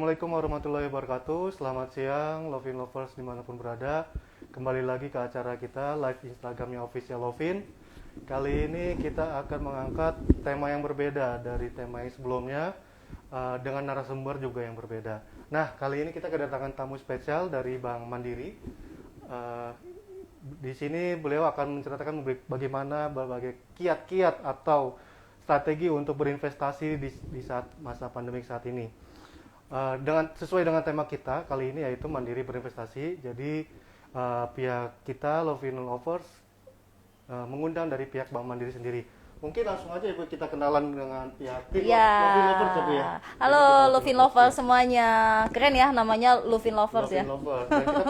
Assalamualaikum warahmatullahi wabarakatuh. Selamat siang, Lovin Lovers dimanapun berada. Kembali lagi ke acara kita, live Instagramnya Official Lovin. Kali ini kita akan mengangkat tema yang berbeda dari tema yang sebelumnya, dengan narasumber juga yang berbeda. Nah, kali ini kita kedatangan tamu spesial dari Bank Mandiri. Di sini beliau akan menceritakan bagaimana berbagai kiat-kiat atau strategi untuk berinvestasi di saat masa pandemik saat ini. Sesuai dengan tema kita kali ini yaitu Mandiri berinvestasi. Jadi pihak kita Lovin Lovers mengundang dari pihak Bank Mandiri sendiri. Mungkin langsung aja Ibu kita kenalan dengan pihak tim Lovin Lovers ya. Halo Lovin Lovers semuanya. Keren ya namanya Lovin Lovers ya. Lovin Lovers. Dan kita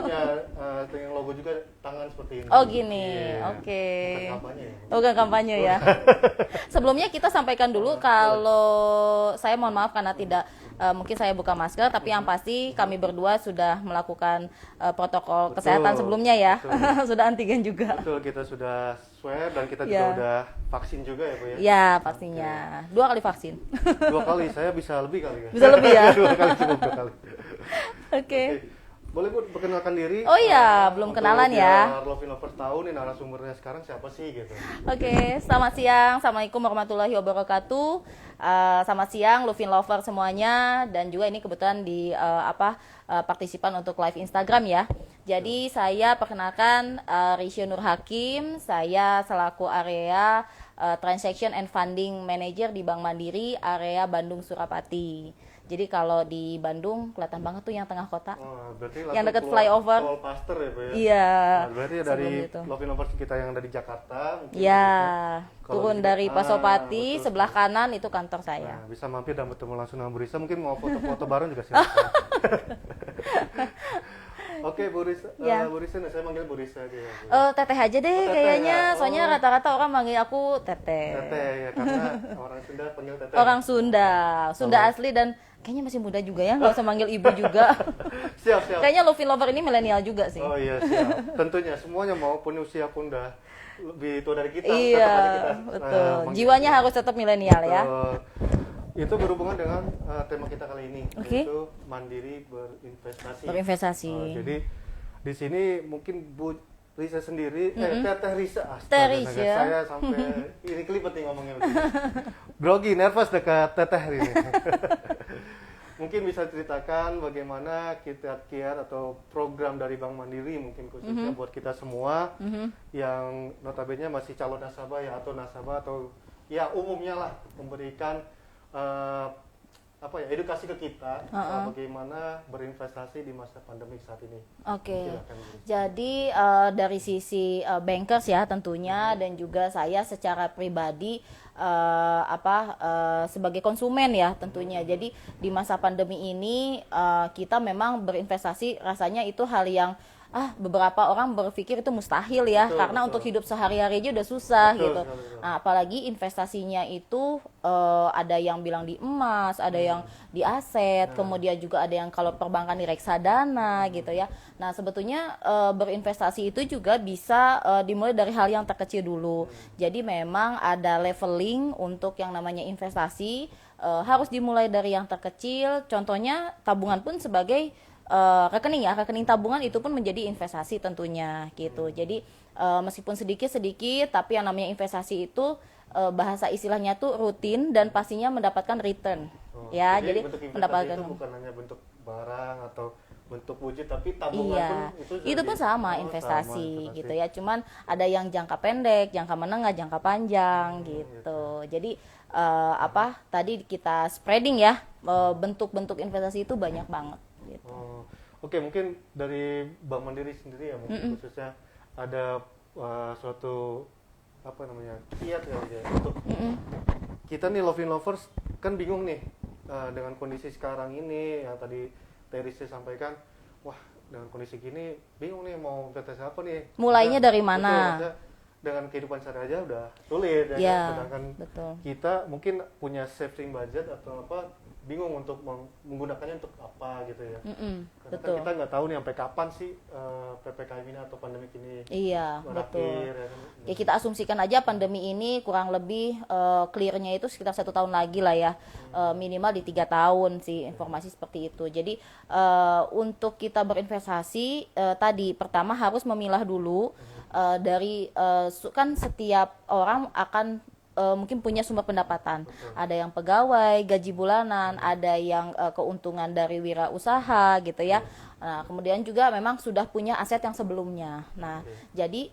punya logo juga tangan seperti ini. Oh gini. Oke. Bukan kampanye ya. Bukan kampanye ya. Sebelumnya kita sampaikan dulu kalau saya mohon maaf karena tidak mungkin saya buka masker, tapi yang pasti kami berdua sudah melakukan protokol kesehatan sebelumnya ya. Sudah antigen juga. Betul, kita sudah swab dan kita juga udah vaksin juga ya Bu ya? Iya, pastinya. 2 kali vaksin. 2 kali, saya bisa lebih kali ya? Bisa lebih ya? 2 kali cukup 2 kali. Oke. Boleh Bu perkenalkan diri? Oh iya, belum kenalan ya. Biar Lovin Lovers tahu nih narasumbernya sekarang siapa sih gitu. Oke, selamat siang. Assalamualaikum warahmatullahi wabarakatuh. Selamat siang Lovin Lover semuanya, dan juga ini kebetulan di partisipan untuk live Instagram ya. Jadi saya perkenalkan Risyo Nur Hakim, saya selaku area Transaction and Funding Manager di Bank Mandiri area Bandung Surapati. Jadi kalau di Bandung kelihatan banget tuh yang tengah kota. Oh, berarti yang dekat flyover. Tol Paster ya, Bu ya? Iya. Nah, berarti dari Lovin Lovers kita yang dari Jakarta mungkin. Iya. Turun dari Pasopati, sebelah kanan itu kantor saya. Nah, bisa mampir dan bertemu langsung dengan Bu Risa, mungkin mau foto-foto bareng juga silakan. Oke, Bu Risa, Bu Risa, saya manggil Bu Risa aja ya. Teteh aja deh kayaknya, soalnya rata-rata orang manggil aku Teteh. Teteh ya, karena orang Sunda panggil Teteh. Orang Sunda asli dan kayaknya masih muda juga ya, nggak usah manggil ibu juga. Siap. Kayaknya Lovin Lover ini milenial juga sih. Oh iya, siap. Tentunya semuanya maupun usia pun udah lebih tua dari kita. Iya, betul. Jiwanya harus tetap milenial ya. Itu berhubungan dengan tema kita kali ini, yaitu Mandiri berinvestasi. Jadi di sini mungkin Bu Risa sendiri, Teteh Risa, Risa. Saya sampai ini kelibet nih ngomongnya. Grogi, nervous dekat Teteh ini. Mungkin bisa ceritakan bagaimana kiat-kiat atau program dari Bank Mandiri mungkin khususnya buat kita semua yang notabene masih calon nasabah ya, atau nasabah atau ya umumnya lah, memberikan edukasi ke kita bagaimana berinvestasi di masa pandemi saat ini. Oke. Jadi dari sisi bankers ya tentunya, dan juga saya secara pribadi sebagai konsumen ya tentunya. Jadi di masa pandemi ini kita memang berinvestasi rasanya itu hal yang beberapa orang berpikir itu mustahil ya, karena untuk hidup sehari-hari aja udah susah gitu. Nah, apalagi investasinya itu ada yang bilang di emas, ada yang di aset, kemudian juga ada yang kalau perbankan di reksadana gitu ya. Nah, sebetulnya berinvestasi itu juga bisa dimulai dari hal yang terkecil dulu. Jadi memang ada leveling untuk yang namanya investasi, harus dimulai dari yang terkecil. Contohnya tabungan pun sebagai rekening tabungan itu pun menjadi investasi tentunya gitu. Jadi meskipun sedikit tapi yang namanya investasi itu bahasa istilahnya tuh rutin dan pastinya mendapatkan return. Jadi mendapatkan itu bukan hanya bentuk barang atau bentuk wujud, tapi tabungan itu pun sama investasi gitu ya. Cuman ada yang jangka pendek, jangka menengah, jangka panjang gitu. Jadi tadi kita spreading ya, bentuk-bentuk investasi itu banyak banget. Gitu. Oke, mungkin dari Bank Mandiri sendiri ya, mungkin khususnya ada suatu kiat ya untuk kita nih Lovin Lovers kan bingung nih dengan kondisi sekarang ini yang tadi Teresa sampaikan. Wah, dengan kondisi gini bingung nih mau investasi apa nih? Mulainya dari mana? Betul, dengan kehidupan sehari aja udah sulit ya, sedangkan kita mungkin punya saving budget atau bingung untuk menggunakannya untuk apa gitu ya. Karena betul. kan kita nggak tahu nih sampai kapan sih PPKM ini atau pandemi ini Iya, betul. berakhir. Ya kan? Ya kita asumsikan aja pandemi ini kurang lebih clear-nya itu sekitar 1 tahun lagi lah ya. Minimal di 3 tahun sih, informasi seperti itu. Jadi untuk kita berinvestasi tadi pertama harus memilah dulu dari kan setiap orang akan mungkin punya sumber pendapatan. Ada yang pegawai, gaji bulanan, ada yang keuntungan dari wirausaha gitu ya. Nah, kemudian juga memang sudah punya aset yang sebelumnya. Nah, jadi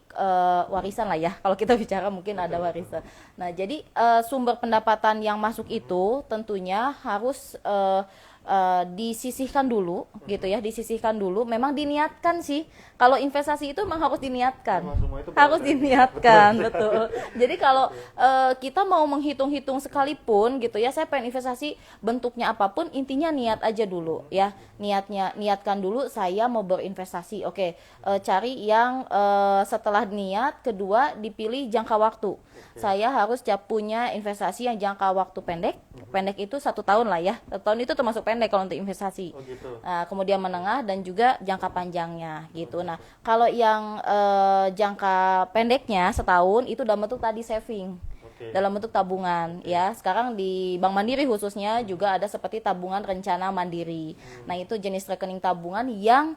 warisan lah ya. Kalau kita bicara mungkin ada warisan. Nah, jadi sumber pendapatan yang masuk itu tentunya harus disisihkan dulu gitu ya, disisihkan dulu. Memang diniatkan sih, kalau investasi itu memang harus diniatkan, harus diniatkan. Betul. Jadi kalau kita mau menghitung-hitung sekalipun gitu ya, saya pengen investasi bentuknya apapun, intinya niat aja dulu ya, niatkan dulu saya mau berinvestasi. Oke, cari yang setelah niat, kedua dipilih jangka waktu. Saya harus punya investasi yang jangka waktu pendek. Pendek itu 1 tahun lah ya. 1 tahun itu termasuk pendek kalau untuk investasi. Nah, kemudian menengah dan juga jangka panjangnya gitu. Nah, kalau yang jangka pendeknya setahun itu dalam bentuk tadi saving. Dalam bentuk tabungan ya. Sekarang di Bank Mandiri khususnya juga ada seperti tabungan rencana mandiri. Nah, itu jenis rekening tabungan yang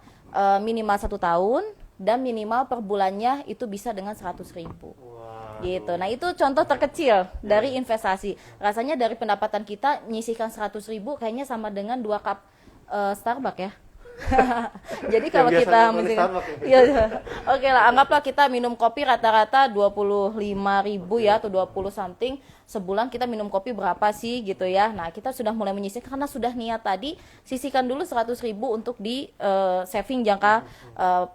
minimal 1 tahun dan minimal per bulannya itu bisa dengan 100.000 gitu. Nah, itu contoh terkecil dari investasi. Rasanya dari pendapatan kita nyisihkan 100.000 kayaknya sama dengan 2 cup Starbucks ya. Jadi kalau kita oke lah, anggaplah kita minum kopi rata-rata 25.000 ya atau 20 something sebulan, kita minum kopi berapa sih gitu ya. Nah, kita sudah mulai menyisihkan karena sudah niat tadi, sisihkan dulu 100.000 untuk di saving jangka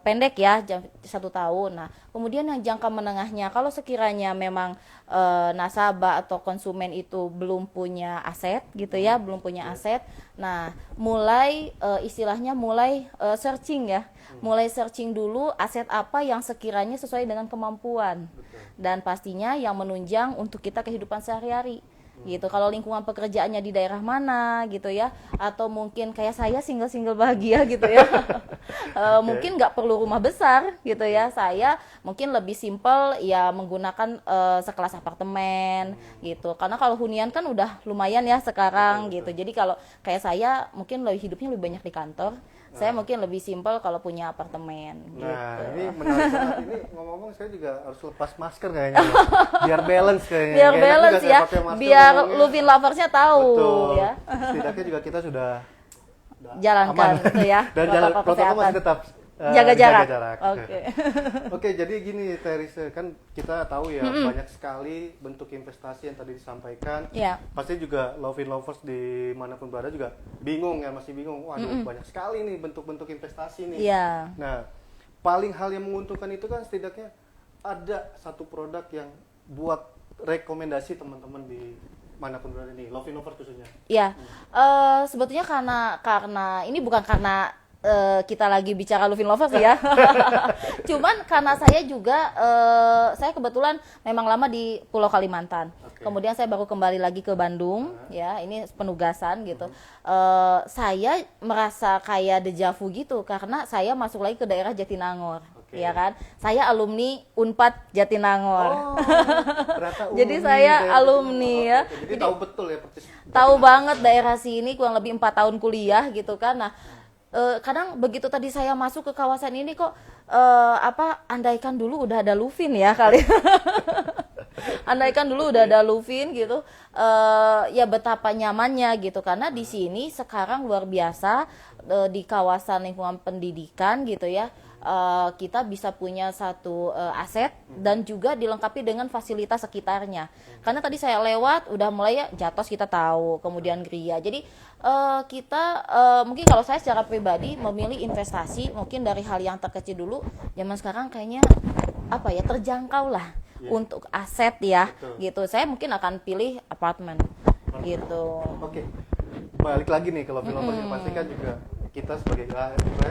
pendek ya, 1 tahun. Nah, kemudian yang jangka menengahnya, kalau sekiranya memang nasabah atau konsumen itu belum punya aset gitu ya, belum punya aset. Nah, mulai istilahnya mulai searching ya. Mulai searching dulu aset apa yang sekiranya sesuai dengan kemampuan. Dan pastinya yang menunjang untuk kita kehidupan sehari-hari. Gitu. Kalau lingkungan pekerjaannya di daerah mana gitu ya, atau mungkin kayak saya single bahagia gitu ya. Mungkin nggak perlu rumah besar gitu ya, saya mungkin lebih simpel ya menggunakan sekelas apartemen gitu, karena kalau hunian kan udah lumayan ya sekarang gitu. Jadi kalau kayak saya mungkin hidupnya lebih banyak di kantor, saya mungkin lebih simpel kalau punya apartemen gitu. Nah, ini menarik banget. Ini ngomong-ngomong saya juga harus lepas masker kayaknya. Biar balance kayaknya. Biar balance ya, biar Luvin loversnya tahu. Betul. Ya. Setidaknya juga kita sudah jalankan gitu ya. Dan jalan protokol masih tetap jaga jarak. Oke. Oke, jadi gini Teresa, kan kita tahu ya banyak sekali bentuk investasi yang tadi disampaikan. Yeah. Pasti juga Lovin Lovers di manapun berada juga bingung ya, masih bingung. Waduh, banyak sekali nih bentuk-bentuk investasi nih. Yeah. Nah, paling hal yang menguntungkan itu kan setidaknya ada satu produk yang buat rekomendasi teman-teman di manapun berada nih, Lovin Lovers khususnya. Iya. Sebetulnya karena ini bukan karena kita lagi bicara Lovin Lovers ya. Cuman karena saya juga saya kebetulan memang lama di Pulau Kalimantan. Kemudian saya baru kembali lagi ke Bandung ya, ini penugasan gitu. Saya merasa kayak dejavu gitu karena saya masuk lagi ke daerah Jatinangor. Ya kan, saya alumni Unpad Jatinangor. Jadi saya alumni ya. Jadi tahu betul ya persis. Tahu banget daerah sini, kurang lebih 4 tahun kuliah gitu kan. Nah, kadang begitu tadi saya masuk ke kawasan ini kok andaikan dulu udah ada Luvin ya kali. Andaikan dulu udah ada Luvin gitu, ya betapa nyamannya gitu, karena di sini sekarang luar biasa di kawasan lingkungan pendidikan gitu ya. Kita bisa punya satu aset dan juga dilengkapi dengan fasilitas sekitarnya. Karena tadi saya lewat udah mulai ya Jatos kita tahu, kemudian Gria. Jadi kita mungkin kalau saya secara pribadi memilih investasi mungkin dari hal yang terkecil dulu. Zaman sekarang kayaknya apa ya, terjangkau lah untuk aset ya. Gitu. Saya mungkin akan pilih apartemen gitu. Oke. Balik lagi nih kalau film pasti kan juga kita sebagai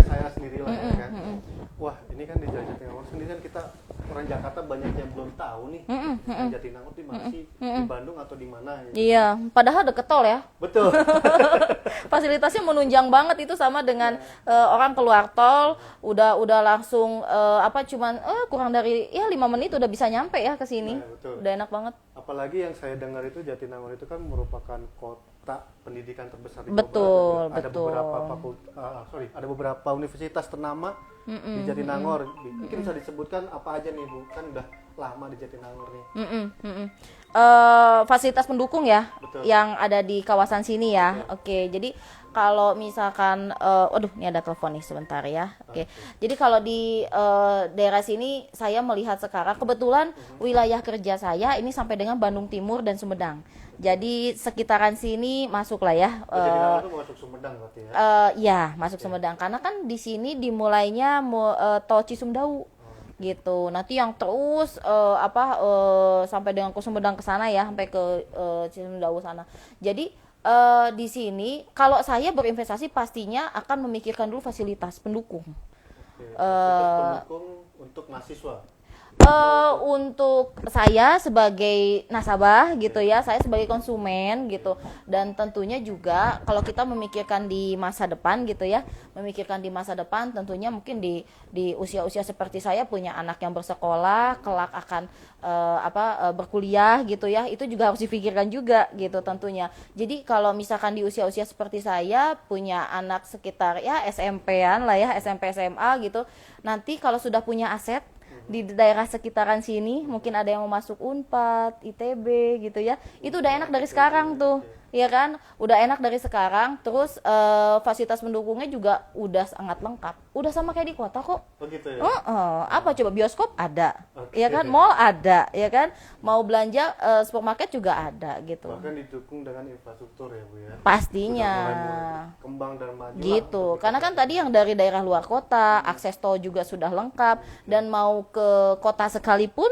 saya sendiri lah ya kan. Wah, ini kan di Jatinangor sendiri kan kita orang Jakarta banyak yang belum tahu nih. Jatinangor di mana sih? Di Bandung atau di mana? Ya? Iya, padahal deket tol ya. Betul. Fasilitasnya menunjang banget itu sama dengan orang keluar tol udah langsung cuman kurang dari ya 5 menit udah bisa nyampe ya ke sini. Nah, betul. Udah enak banget. Apalagi yang saya dengar itu Jatinangor itu kan merupakan kota pendidikan terbesar di Betul, Jawa Barat. betul. Ada beberapa universitas ternama di Jatinangor. Mungkin bisa disebutkan apa aja nih Bu? Kan udah lama di Jatinangor nih. Fasilitas pendukung ya. Betul. Yang ada di kawasan sini ya. Oke, jadi kalau misalkan waduh ini ada telepon nih sebentar ya. Oke. Jadi kalau di daerah sini saya melihat sekarang kebetulan wilayah kerja saya ini sampai dengan Bandung Timur dan Sumedang. Jadi sekitaran sini masuk lah ya. Jatinangor itu masuk Sumedang berarti ya? Ya masuk Sumedang karena kan di sini dimulainya tol Cisumdawu gitu. Nanti yang terus sampai dengan ke Sumedang ke sana ya, sampai ke Cisumdawu sana. Jadi di sini kalau saya berinvestasi pastinya akan memikirkan dulu fasilitas pendukung. Oke, fasilitas pendukung untuk mahasiswa. Untuk saya sebagai nasabah gitu ya, saya sebagai konsumen gitu, dan tentunya juga kalau kita memikirkan di masa depan gitu ya, memikirkan di masa depan tentunya mungkin di usia-usia seperti saya punya anak yang bersekolah, kelak akan berkuliah gitu ya, itu juga harus dipikirkan juga gitu tentunya. Jadi kalau misalkan di usia-usia seperti saya punya anak sekitar ya SMP-an lah ya, SMP SMA gitu, nanti kalau sudah punya aset di daerah sekitaran sini mungkin ada yang mau masuk Unpad, ITB gitu ya, itu udah enak dari sekarang tuh ya kan, udah enak dari sekarang. Terus fasilitas pendukungnya juga udah sangat lengkap, udah sama kayak di kota kok. Begitu ya? Apa coba, bioskop ada, ya kan, mall ada, ya kan, mau belanja supermarket juga ada gitu. Bahkan didukung dengan infrastruktur ya Bu ya? Pastinya kembang dan maju gitu, karena kan tadi yang dari daerah luar kota akses tol juga sudah lengkap, dan mau ke kota sekalipun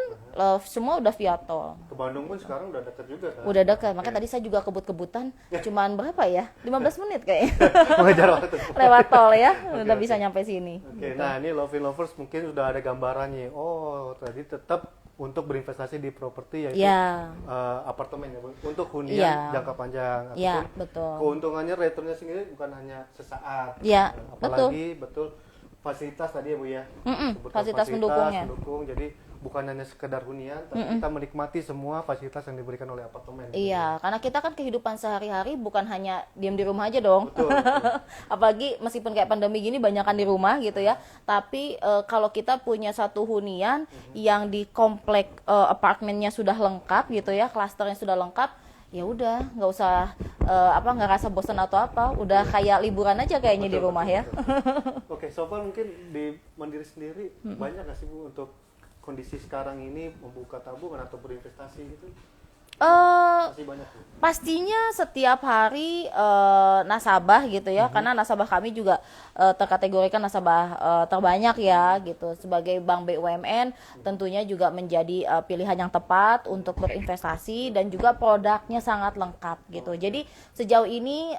semua udah via tol. Ke Bandung pun sekarang udah dekat juga kan? Udah dekat, makanya tadi saya juga kebut-kebutan cuman berapa ya, 15 menit kayaknya Mengejar waktu. lewat tol ya, udah bisa nyampe sini. Oke, nah ini Lovely Lovers mungkin sudah ada gambarannya. Oh, tadi tetap untuk berinvestasi di properti yaitu apartemen ya Bu, untuk hunian jangka panjang. Iya, betul. Keuntungannya returnnya sendiri bukan hanya sesaat. Iya, apalagi betul fasilitas tadi ya Bu ya. Fasilitas pendukungnya. Jadi bukan hanya sekedar hunian, tapi kita menikmati semua fasilitas yang diberikan oleh apartemen. Iya, karena kita kan kehidupan sehari-hari bukan hanya diam di rumah aja dong. Betul. Apalagi meskipun kayak pandemi gini banyakan di rumah gitu ya. Tapi kalau kita punya satu hunian yang di komplek apartemennya sudah lengkap gitu ya, klasternya sudah lengkap, ya udah nggak usah nggak rasa bosan atau apa, udah kayak liburan aja kayaknya di rumah ya. Oke, so far mungkin di Mandiri sendiri banyak nggak sih Bu untuk kondisi sekarang ini membuka tabungan atau berinvestasi gitu? Masih banyak Bu? Pastinya setiap hari nasabah gitu ya, karena nasabah kami juga terkategorikan nasabah terbanyak ya gitu. Sebagai bank BUMN tentunya juga menjadi pilihan yang tepat untuk berinvestasi, dan juga produknya sangat lengkap gitu. Jadi sejauh ini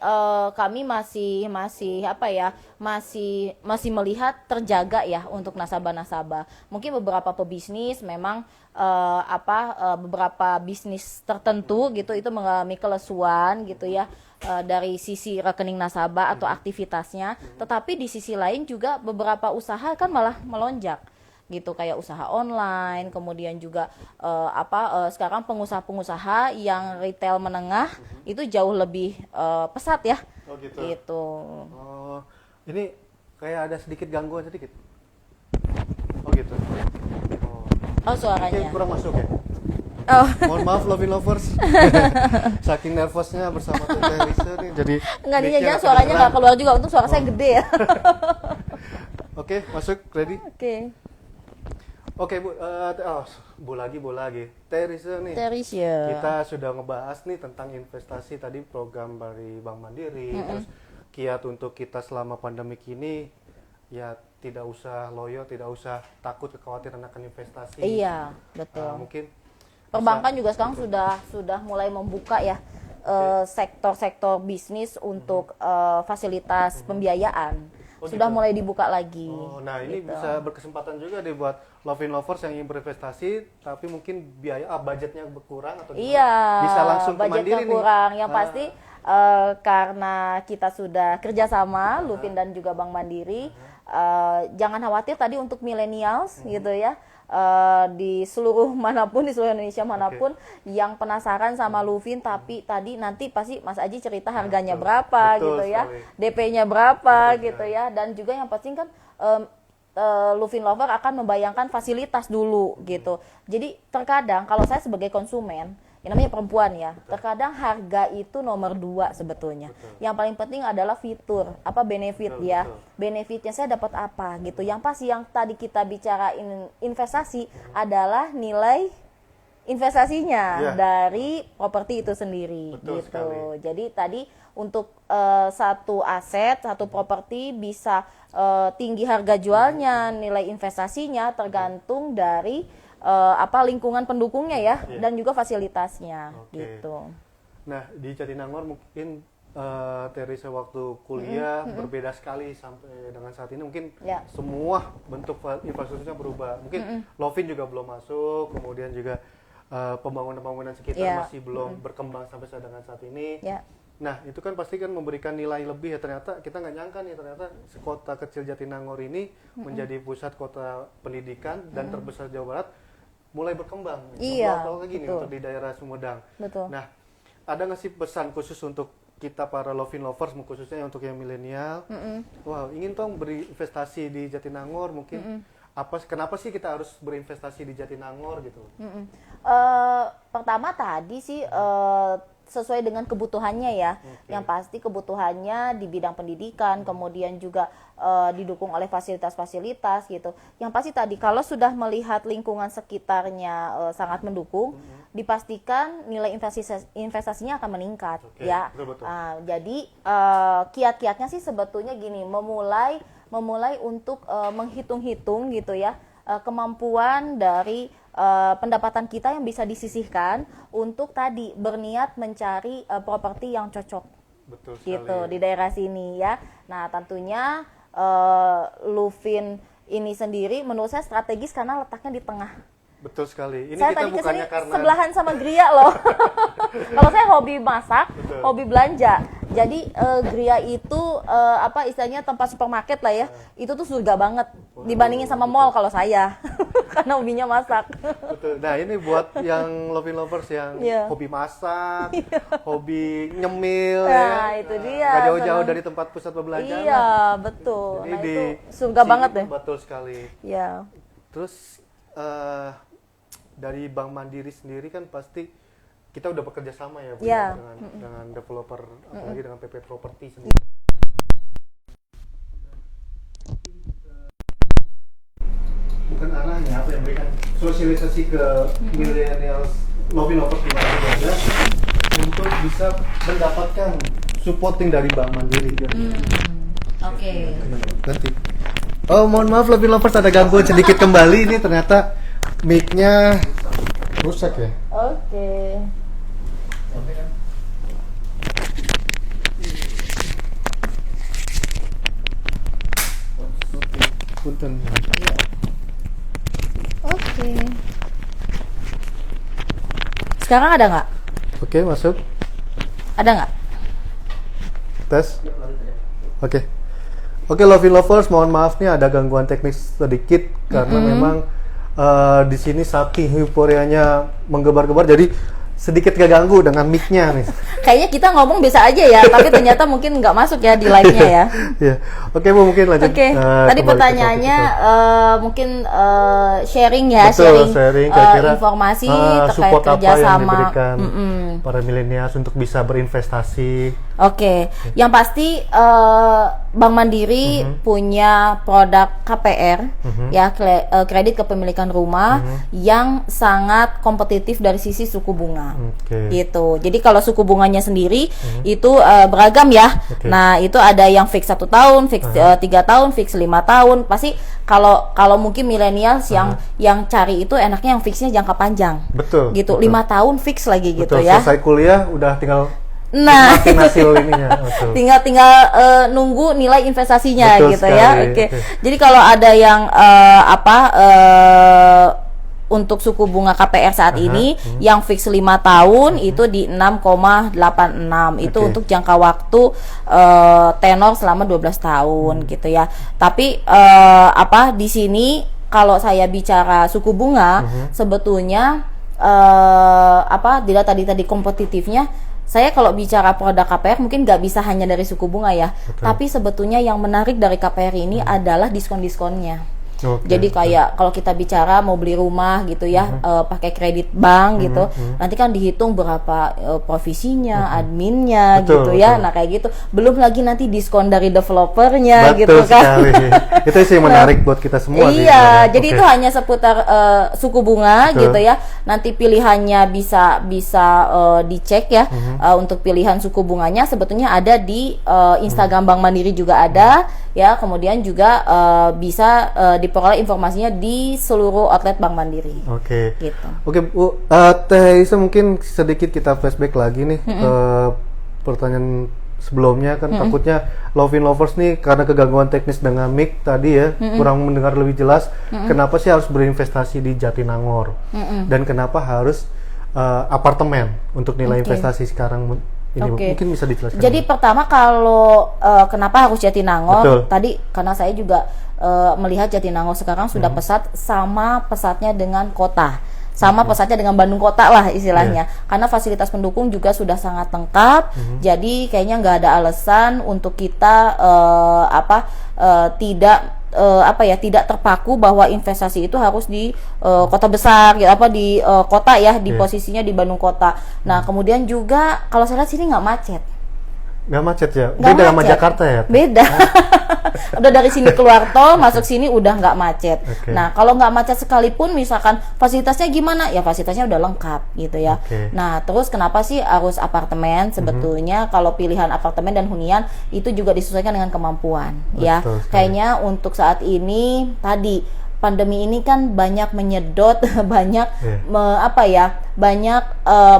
kami masih melihat terjaga ya untuk nasabah-nasabah. Mungkin beberapa pebisnis memang beberapa bisnis tertentu gitu itu mengalami kelesuan gitu ya dari sisi rekening nasabah atau aktivitasnya, tetapi di sisi lain juga beberapa usaha kan malah melonjak gitu, kayak usaha online, kemudian juga sekarang pengusaha-pengusaha yang retail menengah itu jauh lebih pesat ya. Oh gitu. Gitu. Oh, ini kayak ada sedikit gangguan sedikit. Oh gitu. Oh suaranya. Mungkin kurang masuk ya. Oh. Mohon maaf Lovely Lovers. Saking nervousnya bersama Teh Lisa nih, jadi Enggak, jangan suaranya nggak keluar juga, untung suara saya gede ya. Oke, masuk, ready? Oke. Oke Bu, Bu lagi. Teh Lisa nih. Terisya. Kita sudah ngebahas nih tentang investasi tadi, program dari Bank Mandiri, terus kiat untuk kita selama pandemik ini, ya tidak usah loyo, tidak usah takut kekhawatiran akan investasi. Iya, betul. Mungkin perbankan juga sekarang sudah mulai membuka ya sektor-sektor bisnis untuk fasilitas pembiayaan. Sudah mulai dibuka lagi. Oh, nah ini gitu. bisa berkesempatan juga deh buat Lovin Lovers yang ingin berinvestasi tapi mungkin budgetnya berkurang atau gimana. Iya, Bisa langsung ke budgetnya Mandiri kurang. nih. Yang pasti karena kita sudah kerjasama, Lufin dan juga Bank Mandiri, jangan khawatir tadi untuk millennials gitu ya. Di seluruh manapun, di seluruh Indonesia manapun yang penasaran sama Lufin, tapi tadi nanti pasti Mas Aji cerita harganya berapa Betul gitu ya, sekali. DP-nya berapa gitu ya, dan juga yang pasti kan Lufin Lover akan membayangkan fasilitas dulu gitu. Jadi terkadang kalau saya sebagai konsumen, yang namanya perempuan ya, terkadang harga itu nomor 2 sebetulnya. Yang paling penting adalah fitur, benefit ya. Benefitnya saya dapat apa gitu. Yang pasti yang tadi kita bicara investasi adalah nilai investasinya dari properti itu sendiri. Betul gitu. sekali. Jadi tadi untuk satu aset, satu properti bisa tinggi harga jualnya, nilai investasinya tergantung dari lingkungan pendukungnya ya, dan juga fasilitasnya gitu. Nah, di Jatinangor mungkin Terry sewaktu kuliah berbeda sekali sampai dengan saat ini, mungkin semua bentuk infrastrukturnya berubah. Mungkin Lovin juga belum masuk, kemudian juga pembangunan sekitar masih belum berkembang sampai dengan saat ini. Nah, itu kan pasti kan memberikan nilai lebih ya. Ternyata kita nggak nyangka nih, ternyata kota kecil Jatinangor ini menjadi pusat kota pendidikan dan terbesar Jawa Barat, mulai berkembang. Tahun lagi nih untuk di daerah Sumedang. Betul. Nah, ada nggak sih pesan khusus untuk kita para Lovin Lovers, khususnya untuk yang milenial? Wow, ingin dong berinvestasi di Jatinangor, mungkin kenapa sih kita harus berinvestasi di Jatinangor gitu? Pertama tadi sih sesuai dengan kebutuhannya ya. Yang pasti kebutuhannya di bidang pendidikan, kemudian juga didukung oleh fasilitas-fasilitas gitu. Yang pasti tadi kalau sudah melihat lingkungan sekitarnya sangat mendukung, dipastikan nilai investasinya akan meningkat ya. Betul. Jadi kiat-kiatnya sih sebetulnya gini, memulai untuk menghitung-hitung gitu ya, kemampuan dari pendapatan kita yang bisa disisihkan untuk tadi berniat mencari properti yang cocok. Betul sekali. Gitu di daerah sini ya. Nah, tentunya Lufin ini sendiri menurut saya strategis karena letaknya di tengah. Betul sekali. Ini Saya kita tadi bukannya kesini karena sebelahan sama Gria loh. Kalau saya hobi masak, hobi belanja. Jadi Gria itu istilahnya tempat supermarket lah ya. Itu tuh surga banget dibandingin sama mall kalau saya. Karena hobinya masak. Betul. Nah, ini buat yang Lovin Lovers yang hobi masak, hobi nyemil Nah, itu dia. Gak jauh-jauh dari tempat pusat perbelanjaan. Iya, betul. Jadi Nah, di itu surga banget deh. Betul sekali. Iya. Terus dari Bank Mandiri sendiri kan pasti kita udah bekerja sama ya Bu, dengan developer, apalagi dengan PP Property sendiri. Bukan arahnya apa yang memberikan sosialisasi ke millennials, Lovin Lovers di mana saja untuk bisa mendapatkan supporting dari Bank Mandiri. Oke. Nanti. Oh, mohon maaf Lovin Lovers, ada gangguan sedikit kembali. Ini ternyata mic-nya rusak ya. Oke. Punten. Oke. Sekarang ada nggak? Oke, masuk. Ada nggak? Tes. Oke, Lovin Lovers, mohon maaf nih ada gangguan teknis sedikit karena memang di sini saking euforianya menggebar-gebar, jadi sedikit keganggu dengan mic-nya nih. Kayaknya kita ngomong biasa aja ya, tapi ternyata mungkin nggak masuk ya di live-nya ya. Ya. Oke Bu, mungkin lanjut. Oke. Tadi pertanyaannya mungkin sharing ya, Betul, sharing kira-kira informasi terkait support apa yang kerjasama. diberikan para milenials untuk bisa berinvestasi. Oke. Yang pasti Bank Mandiri punya produk KPR ya, kredit kepemilikan rumah yang sangat kompetitif dari sisi suku bunga. Gitu. Jadi kalau suku bunganya sendiri itu beragam ya. Nah, itu ada yang fix 1 tahun, fix 3 tahun, fix 5 tahun. Pasti kalau mungkin millennials yang cari itu enaknya yang fixnya jangka panjang. Betul. Gitu. Betul. 5 tahun fix lagi gitu Betul, ya. selesai kuliah udah tinggal Nah, nikmatin hasil ininya. Betul. tinggal nunggu nilai investasinya Betul gitu sekali. ya. Oke. Jadi kalau ada yang untuk suku bunga KPR saat ini yang fix 5 tahun itu di 6,86. Itu Oke. untuk jangka waktu tenor selama 12 tahun gitu ya. Tapi di sini kalau saya bicara suku bunga sebetulnya dilihat tadi kompetitifnya, saya kalau bicara produk KPR mungkin nggak bisa hanya dari suku bunga ya. Betul. Tapi sebetulnya yang menarik dari KPR ini adalah diskon-diskonnya. Oke, Jadi kayak kalau kita bicara mau beli rumah gitu ya, pakai kredit bank gitu, nanti kan dihitung berapa provisinya, adminnya Betul, gitu ya. betul. Nah kayak gitu. Belum lagi nanti diskon dari developernya Betul gitu kan. sekali. Itu sih menarik buat kita semua. sih Iya, sebenarnya. jadi Oke. itu hanya seputar suku bunga Betul. gitu ya. Nanti pilihannya bisa dicek ya. Untuk pilihan suku bunganya sebetulnya ada di Instagram Bank Mandiri juga ada ya. Kemudian juga bisa diperoleh informasinya di seluruh outlet Bank Mandiri. Oke. Gitu. Oke, Bu. Teh Isa, mungkin sedikit kita flashback lagi nih ke pertanyaan sebelumnya kan takutnya Lovin Lovers nih karena kegangguan teknis dengan mic tadi ya kurang mendengar lebih jelas. Kenapa sih harus berinvestasi di Jatinangor dan kenapa harus apartemen untuk nilai Oke. investasi sekarang ini? Oke. Mungkin bisa dijelaskan. Jadi pertama kalau kenapa harus Jatinangor? Betul. Tadi karena saya juga melihat Jatinangor sekarang sudah pesat sama pesatnya dengan kota. Sama pesatnya dengan Bandung kota lah istilahnya. Karena fasilitas pendukung juga sudah sangat lengkap. Jadi kayaknya nggak ada alasan untuk kita tidak terpaku bahwa investasi itu harus di kota besar gitu, di kota ya, di posisinya di Bandung kota. Nah, kemudian juga kalau saya lihat sini nggak macet. Nggak macet ya? Nggak Beda sama macet. Jakarta ya? Beda. Udah dari sini keluar tol, masuk sini udah nggak macet. Oke. Nah, kalau nggak macet sekalipun, misalkan fasilitasnya gimana? Ya fasilitasnya udah lengkap gitu ya. Oke. Nah, terus kenapa sih harus apartemen? Sebetulnya kalau pilihan apartemen dan hunian itu juga disesuaikan dengan kemampuan ya. Betul sekali. Kayaknya untuk saat ini tadi pandemi ini kan banyak menyedot, banyak banyak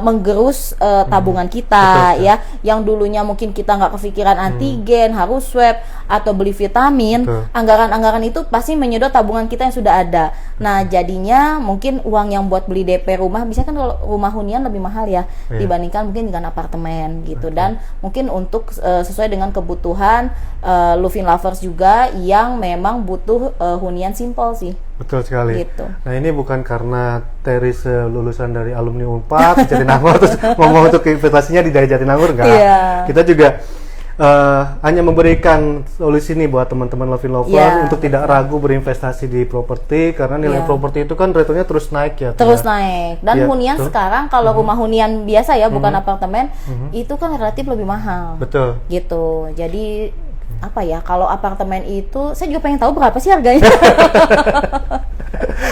menggerus tabungan kita Betul, ya, yang dulunya mungkin kita nggak kepikiran antigen, harus swab atau beli vitamin. Betul. Anggaran-anggaran itu pasti menyedot tabungan kita yang sudah ada. Nah, jadinya mungkin uang yang buat beli DP rumah, bisa kan kalau rumah hunian lebih mahal ya dibandingkan mungkin dengan apartemen gitu. Dan mungkin untuk sesuai dengan kebutuhan Lovin Lovers juga yang memang butuh hunian simple sih. Betul sekali. Gitu. Nah, ini bukan karena Teris lulusan dari alumni Unpad Jatinangor terus ngomong untuk investasinya di dari Jatinangor, enggak. Iya. Kita juga hanya memberikan solusi nih buat teman-teman Lovin Lovers Iya, untuk tidak ragu berinvestasi di properti karena nilai Iya. properti itu kan return-nya terus naik ya. Terus ya. naik. Dan Iya, hunian betul. sekarang kalau rumah hunian biasa ya, bukan apartemen, itu kan relatif lebih mahal. Betul. Gitu. Jadi kalau apartemen itu saya juga pengen tahu berapa sih harganya.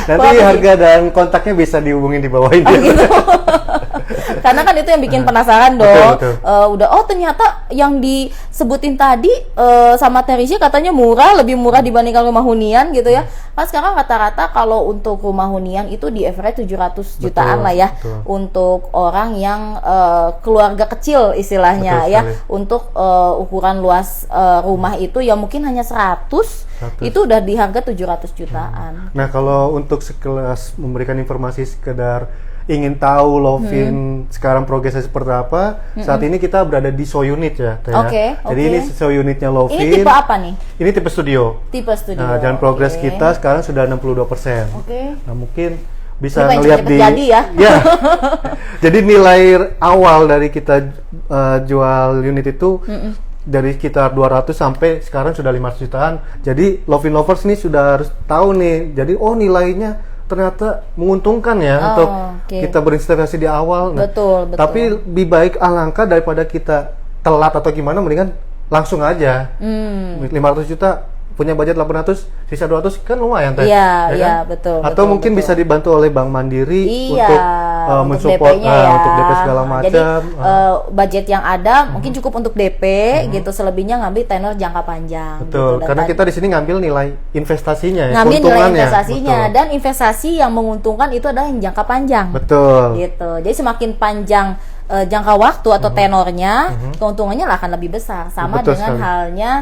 Nanti Berapa sih? harga dan kontaknya bisa dihubungin di bawah ini. Gitu. Karena kan itu yang bikin penasaran dong. betul. Ternyata yang disebutin tadi sama Terisha katanya murah, lebih murah dibandingkan rumah hunian gitu ya. Kan sekarang rata-rata kalau untuk rumah hunian itu di average 700 jutaan lah ya. betul. Untuk orang yang keluarga kecil istilahnya Betul ya. sekali. Untuk ukuran luas rumah itu ya mungkin hanya 100. Itu udah di harga 700 jutaan. Nah, kalau untuk sekelas memberikan informasi sekedar ingin tahu Lovin sekarang progresnya seperti apa, saat ini kita berada di show unit ya, Teh, ya. Oke, Jadi oke. ini show unitnya Lovin. Ini tipe apa nih? Ini tipe studio. Tipe studio. Nah, dan progres Oke. kita sekarang sudah 62%. Oke. Nah, mungkin bisa Ini pengen ngelihat cepet-cepet di jadi ya. Ya. Jadi nilai awal dari kita jual unit itu dari sekitar 200 sampai sekarang sudah 500 jutaan. Jadi Lovin Lovers nih sudah harus tahu nih. Jadi nilainya ternyata menguntungkan ya untuk oke. kita berinvestasi di awal. Nah, Betul. tapi lebih baik alangkah daripada kita telat atau gimana, mendingan langsung aja. 500 juta punya budget 800, sisa 200 kan lumayan Teh. Iya, ya iya, kan? betul, Atau betul, mungkin betul. bisa dibantu oleh Bank Mandiri Iya, untuk mensupport DP-nya ya. untuk DP segala Jadi macam. budget yang ada mungkin cukup untuk DP gitu, selebihnya ngambil tenor jangka panjang. Betul, gitu. Dan karena tadi- kita di sini ngambil nilai investasinya ya, ngambil nilai keuntungannya. investasinya, Betul. dan investasi yang menguntungkan itu adalah yang jangka panjang. Betul. Gitu. Jadi semakin panjang jangka waktu atau tenornya, keuntungannya lah akan lebih besar. Sama Betul dengan sekali. halnya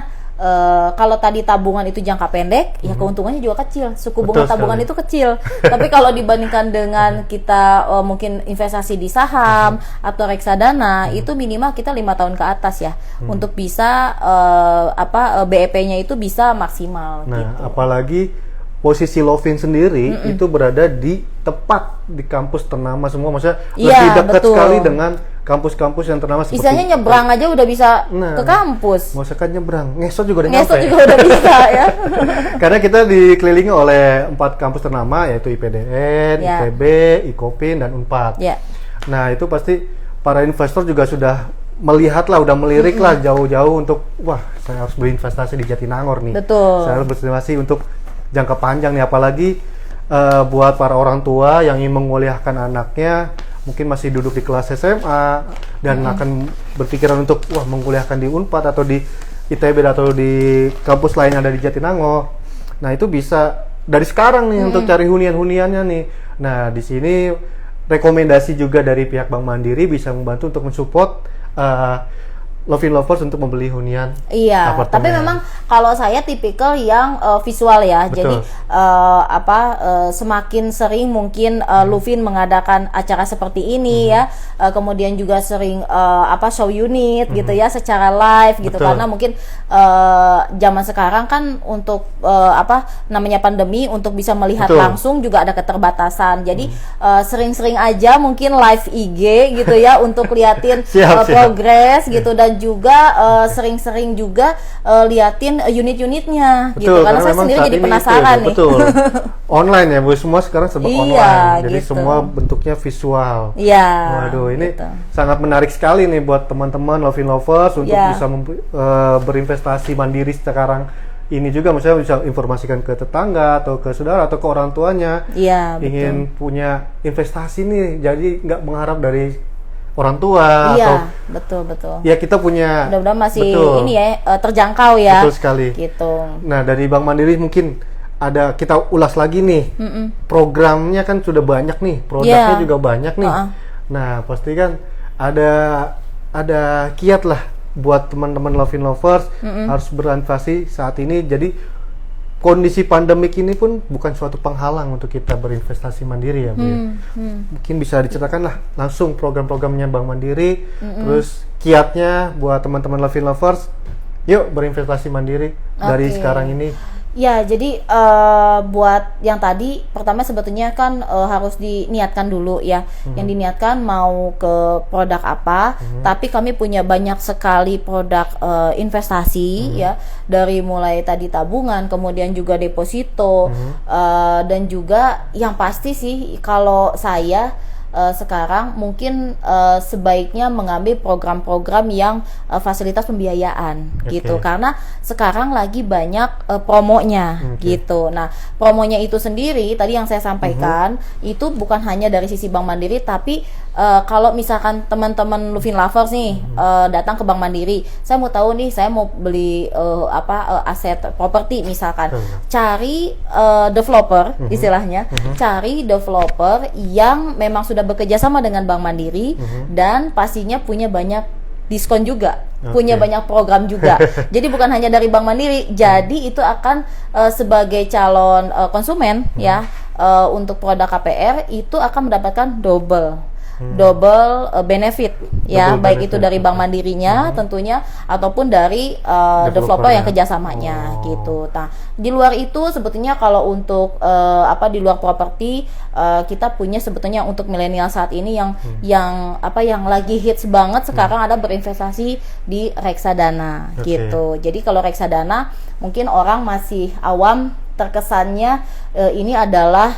kalau tadi tabungan itu jangka pendek, ya keuntungannya juga kecil. Suku bunga Betul tabungan sekali. itu kecil. Tapi kalau dibandingkan dengan kita mungkin investasi di saham atau reksadana, itu minimal kita 5 tahun ke atas ya, untuk bisa BEP-nya itu bisa maksimal. Nah, gitu. apalagi posisi Lovin sendiri itu berada di tepat di kampus ternama semua, maksudnya Iya, lebih dekat betul. sekali dengan kampus-kampus yang ternama seperti Istilahnya nyebrang aja udah bisa Nah, ke kampus. Nggak usah kan nyebrang, ngesot juga udah Ngesot nyampe. juga udah bisa ya. Karena kita dikelilingi oleh 4 kampus ternama, yaitu IPDN, Ya. ITB, IKOPIN, dan UNPAD. Ya. Nah, itu pasti para investor juga sudah melihat lah, udah melirik lah jauh-jauh untuk, wah, saya harus berinvestasi di Jatinangor nih. Betul. Saya harus berinvestasi untuk jangka panjang nih, apalagi buat para orang tua yang ingin menguliahkan anaknya, mungkin masih duduk di kelas SMA dan akan berpikiran untuk wah menguliahkan di Unpad atau di ITB atau di kampus lain yang ada di Jatinangor. Nah, itu bisa dari sekarang nih untuk cari hunian-huniannya nih. Nah, di sini rekomendasi juga dari pihak Bank Mandiri bisa membantu untuk mensupport Lovin Lovers untuk membeli hunian. Iya, apartemen. tapi memang kalau saya tipikal yang visual ya. Betul. Jadi semakin sering mungkin Lovin mengadakan acara seperti ini ya. Kemudian juga sering show unit gitu ya secara live gitu. Betul. Karena mungkin zaman sekarang kan untuk namanya pandemi, untuk bisa melihat Betul. langsung juga ada keterbatasan. Jadi sering-sering aja mungkin live IG gitu ya untuk liatin Siap, siap. progres gitu, dan juga sering-sering juga liatin unit-unitnya gitu, karena saya memang sendiri saat jadi ini penasaran itu, nih. betul. Online ya, Bu, semua sekarang serba Iya, online. Jadi gitu. semua bentuknya visual. Iya. Waduh, ini gitu. sangat menarik sekali nih buat teman-teman Lovin Lovers untuk Iya. bisa berinvestasi mandiri sekarang ini juga, misalnya bisa informasikan ke tetangga atau ke saudara atau ke orang tuanya. Iya, betul. Ingin punya investasi nih, jadi nggak mengharap dari orang tua Iya, atau betul. ya kita punya. Mudah-mudahan masih Betul. ini ya terjangkau ya. Betul sekali. Gitu. Nah, dari Bank Mandiri mungkin ada, kita ulas lagi nih. Programnya kan sudah banyak nih, produknya Iya. juga banyak nih. Nah, pasti kan ada kiat lah buat teman-teman Lovin Lovers harus berinvestasi saat ini. Jadi kondisi pandemik ini pun bukan suatu penghalang untuk kita berinvestasi mandiri ya, Bu. Ya. Mungkin bisa diceritakan lah langsung program-programnya Bank Mandiri, terus kiatnya buat teman-teman Lovin Lovers. Yuk berinvestasi mandiri dari Oke. sekarang ini. Ya, jadi buat yang tadi pertama sebetulnya kan harus diniatkan dulu ya. Yang diniatkan mau ke produk apa, tapi kami punya banyak sekali produk investasi ya, dari mulai tadi tabungan, kemudian juga deposito, dan juga yang pasti sih kalau saya sekarang mungkin sebaiknya mengambil program-program yang fasilitas pembiayaan gitu, karena sekarang lagi banyak promonya gitu. Nah, promonya itu sendiri tadi yang saya sampaikan itu bukan hanya dari sisi Bank Mandiri, tapi kalau misalkan teman-teman Lovin Lovers nih datang ke Bank Mandiri, saya mau tahu nih, saya mau beli aset properti misalkan, cari developer istilahnya, cari developer yang memang sudah bekerja sama dengan Bank Mandiri dan pastinya punya banyak diskon juga, punya banyak program juga. Jadi bukan hanya dari Bank Mandiri, jadi itu akan sebagai calon konsumen ya, untuk produk KPR itu akan mendapatkan double benefit ya, baik itu dari Bank Mandirinya tentunya ataupun dari developer yang kerjasamanya gitu. Nah, di luar itu sebetulnya kalau untuk di luar properti, kita punya sebetulnya untuk milenial saat ini yang lagi hits banget sekarang ada berinvestasi di reksadana gitu. Jadi kalau reksadana mungkin orang masih awam, terkesannya ini adalah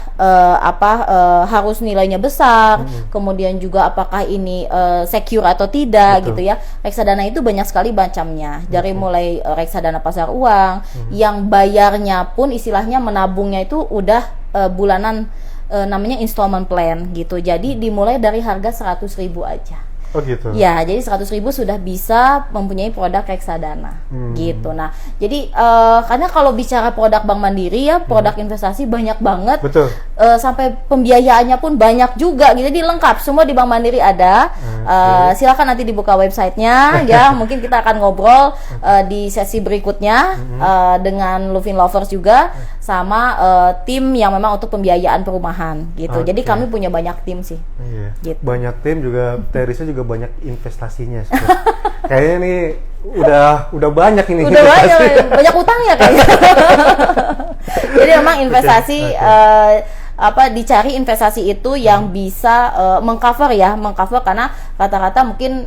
harus nilainya besar, kemudian juga apakah ini secure atau tidak gitu ya. Reksadana itu banyak sekali macamnya, dari mulai reksadana pasar uang yang bayarnya pun istilahnya menabungnya itu udah bulanan, namanya installment plan gitu. Jadi dimulai dari harga 100.000 aja. Oh gitu. Ya, jadi 100.000 sudah bisa mempunyai produk reksadana, gitu. Nah, jadi karena kalau bicara produk Bank Mandiri ya, produk investasi banyak banget. Betul. Sampai pembiayaannya pun banyak juga, gitu. Jadi lengkap, semua di Bank Mandiri ada. Silakan nanti dibuka websitenya, ya. Mungkin kita akan ngobrol di sesi berikutnya dengan Luvin Lovers juga, sama tim yang memang untuk pembiayaan perumahan, gitu. Jadi kami punya banyak tim sih. Iya. Gitu. Banyak tim juga, Teresa juga banyak investasinya. Kayaknya nih udah banyak ini. Udah banyak utangnya kayaknya. Jadi memang investasi dicari investasi itu yang bisa mengcover karena rata-rata mungkin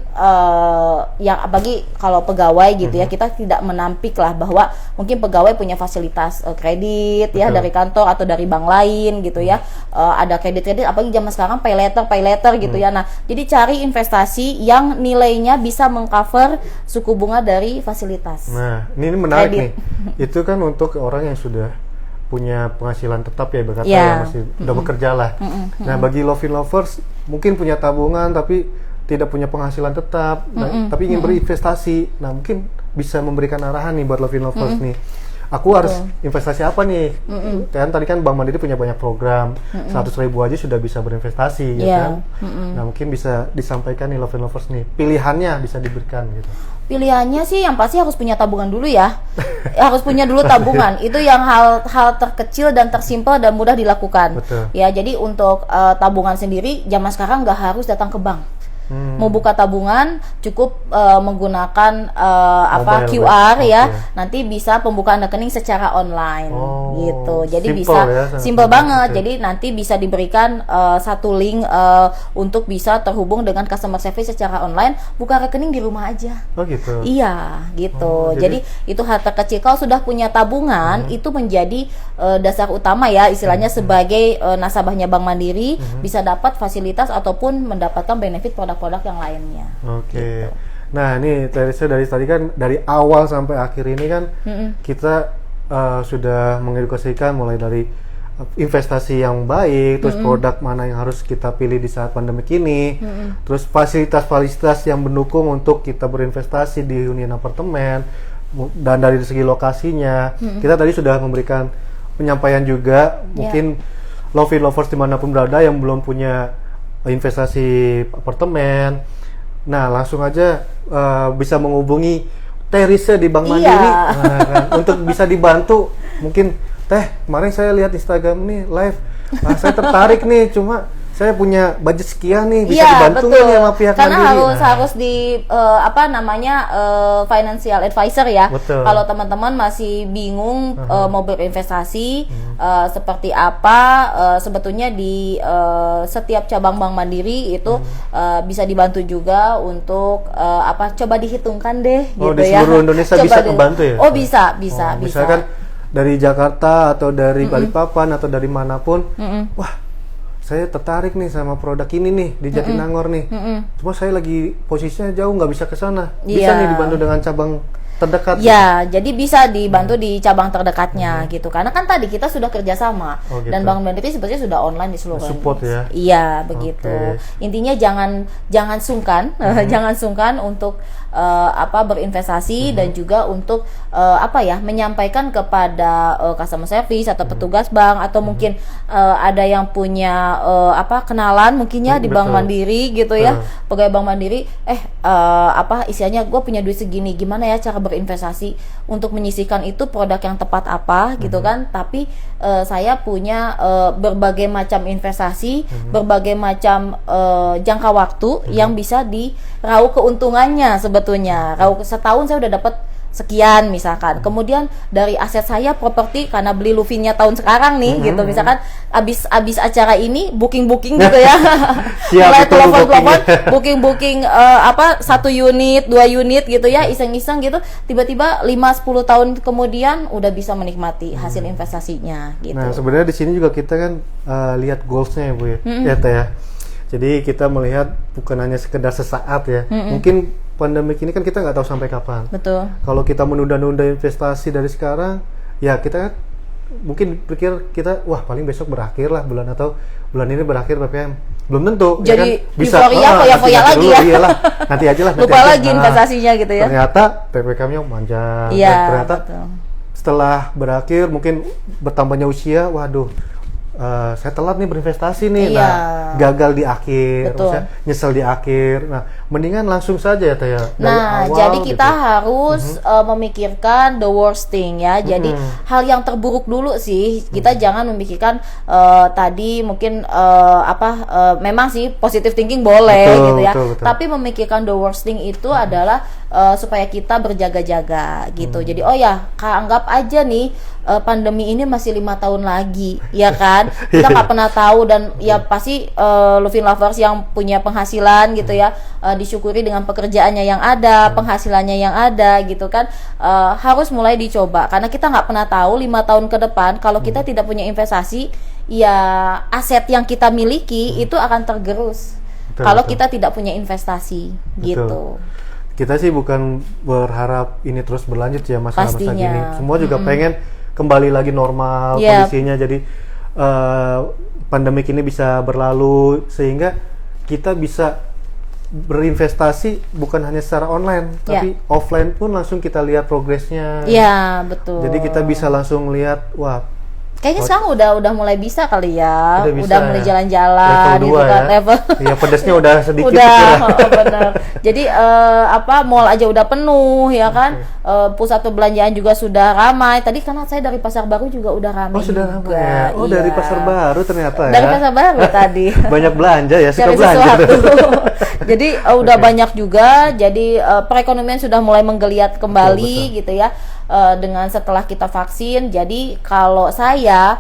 yang bagi kalau pegawai gitu ya, kita tidak menampik lah bahwa mungkin pegawai punya fasilitas kredit ya dari kantor atau dari bank lain gitu ya, ada kredit apalagi zaman sekarang pay letter gitu ya. Nah, jadi cari investasi yang nilainya bisa mengcover suku bunga dari fasilitas. Nah, ini menarik kredit. nih. Itu kan untuk orang yang sudah punya penghasilan tetap ya, berkata yang masih udah bekerja lah. Nah, bagi Lovin Lovers mungkin punya tabungan tapi tidak punya penghasilan tetap, tapi ingin berinvestasi. Nah, mungkin bisa memberikan arahan nih buat Lovin Lovers nih. Aku harus investasi apa nih? Kan tadi kan Bank Mandiri punya banyak program, 100.000 aja sudah bisa berinvestasi, ya kan? Nah, mungkin bisa disampaikan nih Lovin Lovers nih, pilihannya bisa diberikan gitu. Pilihannya sih yang pasti harus punya tabungan dulu ya. Harus punya dulu tabungan. Itu yang hal terkecil dan tersimpel dan mudah dilakukan. Betul. Ya, jadi untuk tabungan sendiri zaman sekarang nggak harus datang ke bank. Mau buka tabungan cukup menggunakan QR ya. Nanti bisa pembukaan rekening secara online gitu. Jadi simple banget. Jadi nanti bisa diberikan satu link untuk bisa terhubung dengan customer service secara online, buka rekening di rumah aja. Oh gitu. Iya, gitu. Jadi itu hal terkecil. Kalau sudah punya tabungan, itu menjadi dasar utama ya, istilahnya sebagai nasabahnya Bank Mandiri bisa dapat fasilitas ataupun mendapatkan benefit produk yang lainnya. Oke. Gitu. Nah, ini Teresa dari tadi kan dari awal sampai akhir ini kan kita sudah mengedukasikan mulai dari investasi yang baik, terus produk mana yang harus kita pilih di saat pandemi ini, terus fasilitas-fasilitas yang mendukung untuk kita berinvestasi di hunian apartemen, dan dari segi lokasinya kita tadi sudah memberikan penyampaian juga. Mungkin Lovin Lovers dimanapun berada yang belum punya investasi apartemen, nah langsung aja bisa menghubungi Teresa di Bank Mandiri untuk bisa dibantu. Mungkin kemarin saya lihat Instagram nih live, saya tertarik nih, cuma saya punya budget sekian nih, bisa dibantu nggak nih sama pihak karena Mandiri? harus di financial advisor ya. Kalau teman-teman masih bingung mau berinvestasi seperti apa, sebetulnya di setiap cabang Bank Mandiri itu bisa dibantu juga untuk coba dihitungkan deh gitu di ya. Seluruh Indonesia bisa kebantu ya? Oh, bisa. Misalkan dari Jakarta atau dari Balikpapan atau dari manapun, wah, saya tertarik nih sama produk ini nih di Jatinangor nih. Cuma saya lagi posisinya jauh, nggak bisa ke sana. Bisa nih dibantu dengan cabang terdekat. Ya, jadi bisa dibantu di cabang terdekatnya gitu. Karena kan tadi kita sudah kerjasama dan Bank Mandiri sebenarnya sudah online di seluruh support Indonesia. ya. Iya, begitu. Intinya jangan sungkan, jangan sungkan untuk berinvestasi dan juga untuk menyampaikan kepada customer service atau petugas bank atau mungkin ada yang punya kenalan mungkinnya di Bank Mandiri gitu ya. Pegawai Bank Mandiri istilahnya gue punya duit segini, gimana ya cara berinvestasi untuk menyisihkan itu produk yang tepat apa gitu kan. Tapi saya punya berbagai macam investasi, berbagai macam jangka waktu yang bisa diraup keuntungannya. Sebetulnya raup setahun saya udah dapat sekian misalkan. Kemudian dari aset saya properti karena beli Luvinnya tahun sekarang nih gitu. Misalkan abis acara ini booking gitu ya. Mulai telepon booking 1 unit, 2 unit gitu ya, iseng-iseng gitu. Tiba-tiba 5-10 tahun kemudian udah bisa menikmati hasil investasinya gitu. Nah, sebenarnya di sini juga kita kan lihat goals-nya ya, Bu ya. Ya. Jadi kita melihat bukan hanya sekedar sesaat ya. Mungkin pandemi ini kan kita nggak tahu sampai kapan. Betul. Kalau kita menunda-nunda investasi dari sekarang, ya kita mungkin pikir kita wah paling besok berakhir lah bulan atau bulan ini berakhir PPM. Belum tentu. Jadi bisa euforia foya-foya lagi dulu, ya. Iyalah, nanti aja lah. Lupa lagi investasinya gitu ya. Ternyata PPKM-nya panjang. Iya, Dan ternyata betul. setelah berakhir mungkin bertambahnya usia, waduh, saya telat nih berinvestasi nih, Iya. nah gagal di akhir, Betul. maksudnya nyesel di akhir. Nah, mendingan langsung saja ya Teh ya. Dari Nah, awal jadi kita gitu. harus memikirkan the worst thing ya. Jadi hal yang terburuk dulu sih. Kita jangan memikirkan tadi mungkin memang sih positive thinking boleh Betul, gitu ya. betul. Tapi memikirkan the worst thing itu adalah supaya kita berjaga-jaga gitu. Jadi oh ya, anggap aja nih pandemi ini masih 5 tahun lagi, ya kan? Kita nggak pernah tahu dan ya pasti Luvin Lovers yang punya penghasilan gitu ya, disyukuri dengan pekerjaannya yang ada, penghasilannya yang ada gitu kan, harus mulai dicoba karena kita nggak pernah tahu 5 tahun ke depan kalau kita tidak punya investasi, ya aset yang kita miliki itu akan tergerus. Betul, Kalau betul. kita tidak punya investasi, gitu. Kita sih bukan berharap ini terus berlanjut ya masa-masa Pastinya. gini. Semua juga pengen kembali lagi normal Yep. kondisinya. Jadi pandemik ini bisa berlalu sehingga kita bisa berinvestasi bukan hanya secara online, tapi offline pun langsung kita lihat progresnya. Iya, betul. Jadi kita bisa langsung lihat, wah, Kayaknya sekarang udah mulai bisa kali ya, Udah bisa udah mulai ya. jalan-jalan level gitu 2 kan, ya. level. Iya, pedasnya udah sedikit. Udah, gitu ya. bener. Jadi mall aja udah penuh ya kan, pusat perbelanjaan juga sudah ramai. Tadi karena saya dari Pasar Baru juga udah ramai. Oh, sudah ramai juga. ya. Oh, dari Iya. Pasar Baru ternyata ya. Dari Pasar Baru tadi. Banyak belanja ya, suka Cari belanja. sesuatu. Jadi udah banyak juga. Jadi perekonomian sudah mulai menggeliat kembali Betul. gitu ya. Dengan setelah kita vaksin. Jadi kalau saya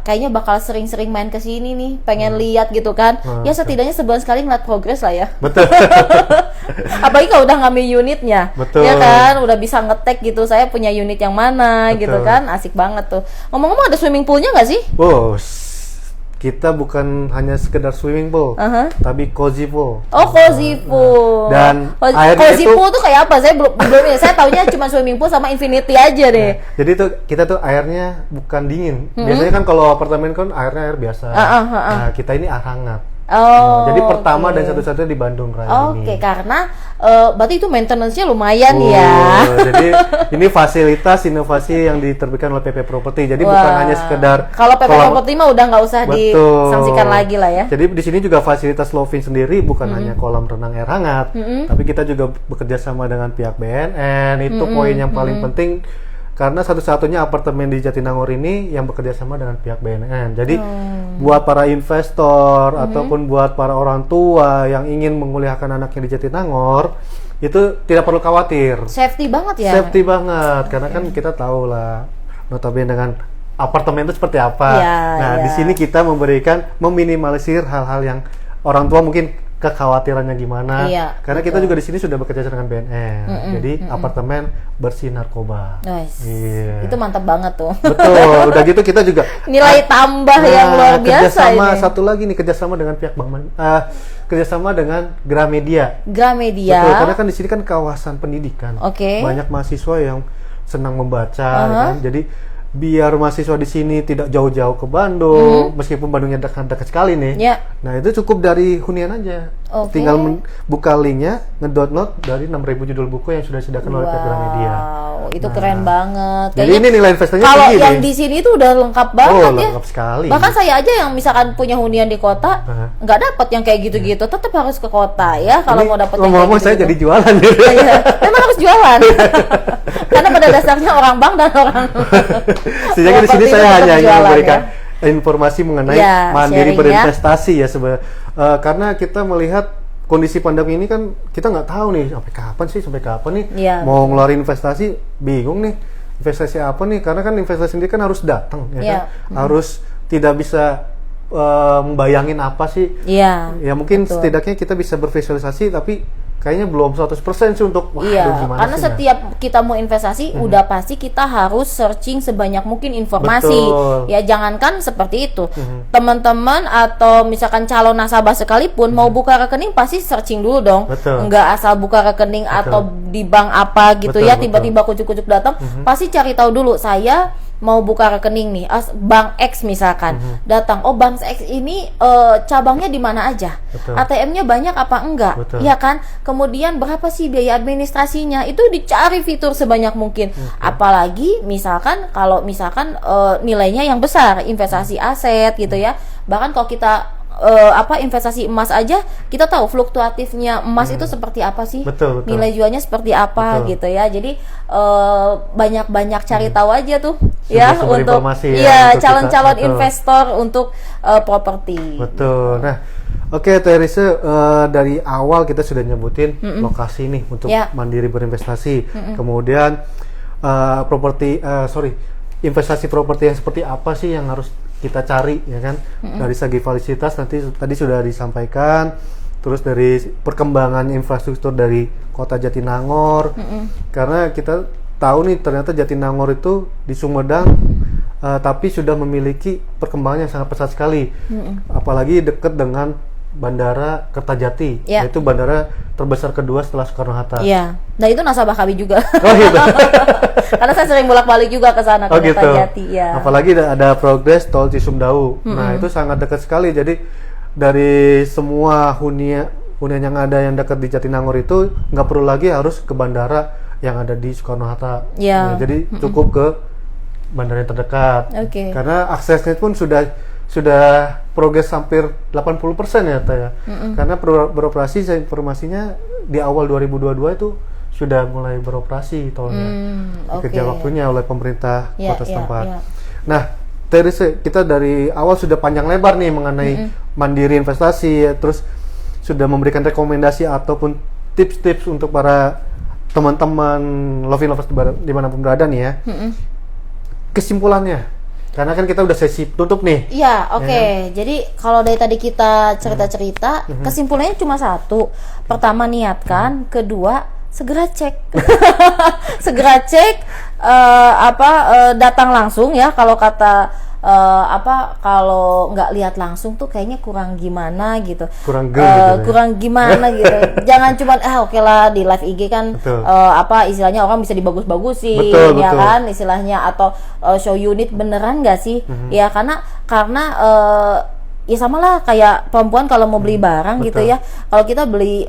kayaknya bakal sering-sering main ke sini nih, pengen lihat gitu kan. Ya setidaknya sebulan sekali ngeliat progres lah ya. Betul. Apalagi kalau udah ngambil unitnya, Betul. ya kan, udah bisa ngetek gitu. Saya punya unit yang mana gitu Betul. kan, asik banget tuh. Ngomong-ngomong ada swimming poolnya nggak sih? Oh, kita bukan hanya sekedar swimming pool, tapi cozy pool. Oh, cozy pool. Dan airnya cozy itu- pool tuh kayak apa? Saya belum saya taunya cuma swimming pool sama infinity aja deh. Jadi tuh kita tuh airnya bukan dingin. Biasanya kan kalau apartemen kan airnya air biasa. Nah, kita ini air hangat. Oh. Jadi pertama oke. dan satu-satunya di Bandung Raya ini. Oke, karena berarti itu maintenance-nya lumayan Oh, ya. Jadi ini fasilitas inovasi yang diterbitkan oleh PP Property. Jadi bukan Wah. hanya sekedar Kalau PP kolam- Property mah udah nggak usah Betul. disangsikan lagi lah ya. Jadi di sini juga fasilitas Lovin sendiri bukan hanya kolam renang air hangat, tapi kita juga bekerja sama dengan pihak BNN. Itu poin yang paling penting karena satu-satunya apartemen di Jatinangor ini yang bekerja sama dengan pihak BNN. Jadi buat para investor ataupun buat para orang tua yang ingin menguliahkan anaknya di Jatinangor itu tidak perlu khawatir. Safety banget ya. Safety banget karena kan kita tahu lah notabene dengan apartemen itu seperti apa. Iya, Nah, iya. di sini kita meminimalisir hal-hal yang orang tua mungkin kekhawatirannya gimana. Iya, Karena kita juga di sini sudah bekerja dengan BNN. Jadi apartemen bersih narkoba. Nice. Iya. Itu mantap banget tuh. Betul. Udah gitu kita juga Nilai tambah yang luar biasa kerjasama ini. satu lagi nih kerjasama dengan pihak kerjasama dengan Gramedia. Gramedia. Betul, karena kan di sini kan kawasan pendidikan. Oke. Banyak mahasiswa yang senang membaca, kan? Jadi biar mahasiswa di sini tidak jauh-jauh ke Bandung, meskipun Bandungnya dekat-dekat sekali nih. Ya. Nah itu cukup dari hunian aja. Oke. Tinggal buka linknya, ngedownload dari 6.000 judul buku yang sudah disediakan oleh pihak Gramedia. Wow, itu keren banget. Jadi Kayaknya ini nilai investasinya kalau tinggi yang nih. di sini tuh udah lengkap banget Oh, ya. lengkap sekali. Bahkan saya aja yang misalkan punya hunian di kota, nggak dapat yang kayak gitu-gitu. Tetap harus ke kota ya kalau Ini mau dapat yang kayak ngomong-ngomong saya jadi gitu-gitu. jualan gitu. Iya, memang harus jualan. Karena pada dasarnya orang bank dan orang Sejak di sini properti saya itu hanya tetap ingin jualan, memberikan ya. informasi mengenai Ya, mandiri sharing, berinvestasi ya sebenarnya. Karena kita melihat kondisi pandemi ini kan kita nggak tahu nih sampai kapan nih Iya. mau ngeluarin investasi, bingung nih investasi apa nih, karena kan investasi ini kan harus datang ya Iya. kan, harus tidak bisa membayangin apa sih. Iya. Ya mungkin betul. setidaknya kita bisa bervisualisasi, tapi kayaknya belum 100% sih untuk wah, Iya, aduh, gimana karena sih, setiap kita mau investasi, udah pasti kita harus searching sebanyak mungkin informasi. Betul. Ya, jangankan seperti itu. Teman-teman atau misalkan calon nasabah sekalipun mau buka rekening pasti searching dulu dong. Betul. Enggak asal buka rekening atau di bank apa gitu Betul, ya, betul. tiba-tiba kucuk-kucuk datang, pasti cari tahu dulu saya mau buka rekening nih, bank X misalkan, datang, oh bank X ini cabangnya di mana aja, Betul. ATM-nya banyak apa enggak, Betul. ya kan? Kemudian berapa sih biaya administrasinya, itu dicari fitur sebanyak mungkin. Apalagi misalkan kalau misalkan nilainya yang besar, investasi aset gitu ya, bahkan kalau kita investasi emas aja, kita tahu fluktuatifnya emas itu seperti apa sih, Betul. nilai jualnya seperti apa Betul. gitu ya. Jadi banyak-banyak cari tahu aja tuh ya Sumber-sumber untuk informasi ya, iya untuk calon-calon kita. Betul. investor untuk properti. Betul. Nah, oke Teh Risa, dari awal kita sudah nyebutin lokasi nih untuk Ya. mandiri berinvestasi. Kemudian investasi properti yang seperti apa sih yang harus kita cari, ya kan? Dari segi fasilitas tadi sudah disampaikan. Terus dari perkembangan infrastruktur dari Kota Jatinangor. Karena kita tahu nih ternyata Jatinangor itu di Sumedang tapi sudah memiliki perkembangan yang sangat pesat sekali. Apalagi dekat dengan Bandara Kertajati, Ya. yaitu bandara terbesar kedua setelah Soekarno-Hatta. Iya. Nah, itu nasabah kami juga. Oh gitu. Karena saya sering bolak-balik juga ke sana, ke Oh gitu. Kertajati, ya. Apalagi ada progres tol Cisumdawu. Nah, itu sangat dekat sekali. Jadi dari semua hunian yang ada yang dekat di Jatinangor itu nggak perlu lagi harus ke bandara yang ada di Soekarno-Hatta. Ya. Nah, jadi cukup ke bandara yang terdekat. Oke. Karena aksesnya pun sudah progres hampir 80% ya Teh ya. Karena beroperasi, saya informasinya di awal 2022 itu sudah mulai beroperasi tolnya. Oke. Dikejar waktunya oleh pemerintah Ya, kota ya, setempat. ya. Nah, Teh Risa, kita dari awal sudah panjang lebar nih mengenai mandiri investasi, ya, terus sudah memberikan rekomendasi ataupun tips-tips untuk para teman-teman lovers dimanapun berada nih ya. Kesimpulannya, karena kan kita udah sesi tutup nih. Iya, oke. Ya. Jadi kalau dari tadi kita cerita-cerita, kesimpulannya cuma satu. Pertama, niatkan. Kedua, segera cek. Segera cek datang langsung ya. Kalau kata kalau nggak lihat langsung tuh kayaknya kurang gimana gitu. Kurang gitu ya. Kurang gimana gitu. Jangan cuman oke lah di live IG kan Betul. istilahnya orang bisa dibagus-bagusin Betul, ya betul. kan istilahnya, atau show unit beneran nggak sih? Ya karena ya sama lah kayak perempuan kalau mau beli barang gitu betul. ya. Kalau kita beli